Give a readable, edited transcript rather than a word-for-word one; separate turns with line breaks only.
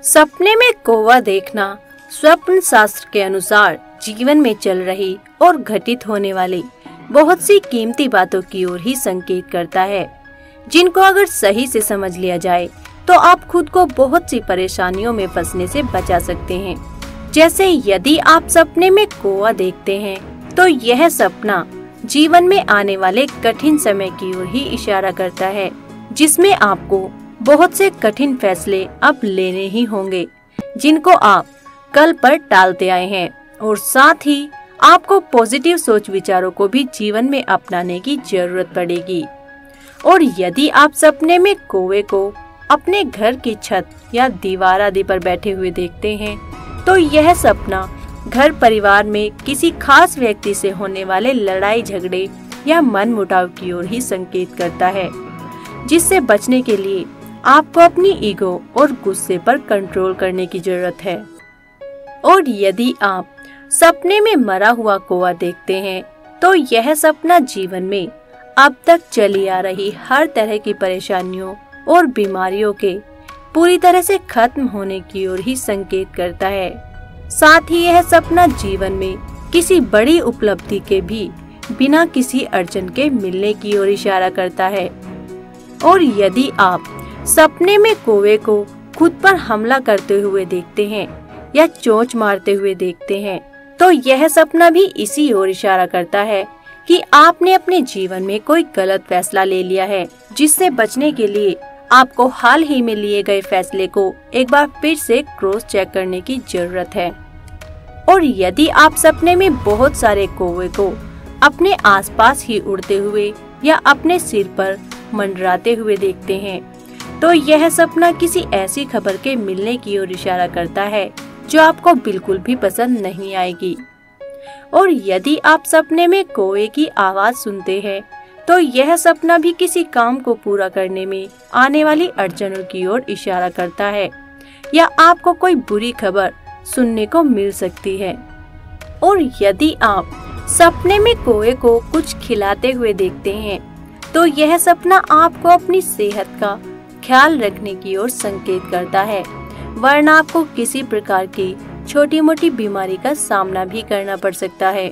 सपने में कौवा देखना स्वप्न शास्त्र के अनुसार जीवन में चल रही और घटित होने वाली बहुत सी कीमती बातों की ओर ही संकेत करता है, जिनको अगर सही से समझ लिया जाए तो आप खुद को बहुत सी परेशानियों में फंसने से बचा सकते हैं। जैसे यदि आप सपने में कौवा देखते हैं तो यह सपना जीवन में आने वाले कठिन समय की ओर ही इशारा करता है, जिसमें आपको बहुत से कठिन फैसले अब लेने ही होंगे, जिनको आप कल पर टालते आए हैं। और साथ ही आपको पॉजिटिव सोच विचारों को भी जीवन में अपनाने की जरूरत पड़ेगी। और यदि आप सपने में कौवे को अपने घर की छत या दीवार आदि पर बैठे हुए देखते हैं तो यह सपना घर परिवार में किसी खास व्यक्ति से होने वाले लड़ाई झगड़े या मनमुटाव की ओर ही संकेत करता है, जिससे बचने के लिए आपको अपनी ईगो और गुस्से पर कंट्रोल करने की जरूरत है। और यदि आप सपने में मरा हुआ कौवा देखते हैं तो यह सपना जीवन में अब तक चली आ रही हर तरह की परेशानियों और बीमारियों के पूरी तरह से खत्म होने की ओर ही संकेत करता है। साथ ही यह सपना जीवन में किसी बड़ी उपलब्धि के भी बिना किसी अड़चन के मिलने की ओर इशारा करता है। और यदि आप सपने में कौवे को खुद पर हमला करते हुए देखते हैं या चोंच मारते हुए देखते हैं तो यह सपना भी इसी ओर इशारा करता है कि आपने अपने जीवन में कोई गलत फैसला ले लिया है, जिससे बचने के लिए आपको हाल ही में लिए गए फैसले को एक बार फिर से क्रॉस चेक करने की जरूरत है। और यदि आप सपने में बहुत सारे कौवे को अपने आसपास ही उड़ते हुए या अपने सिर पर मंडराते हुए देखते हैं तो यह सपना किसी ऐसी खबर के मिलने की ओर इशारा करता है जो आपको बिल्कुल भी पसंद नहीं आएगी। और यदि आप सपने में कौवे की आवाज सुनते हैं तो यह सपना भी किसी काम को पूरा करने में आने वाली अड़चनों की ओर इशारा करता है या आपको कोई बुरी खबर सुनने को मिल सकती है। और यदि आप सपने में कौवे को कुछ खिलाते हुए देखते हैं तो यह सपना आपको अपनी सेहत का ख्याल रखने की ओर संकेत करता है, वरना आपको किसी प्रकार की छोटी मोटी बीमारी का सामना भी करना पड़ सकता है।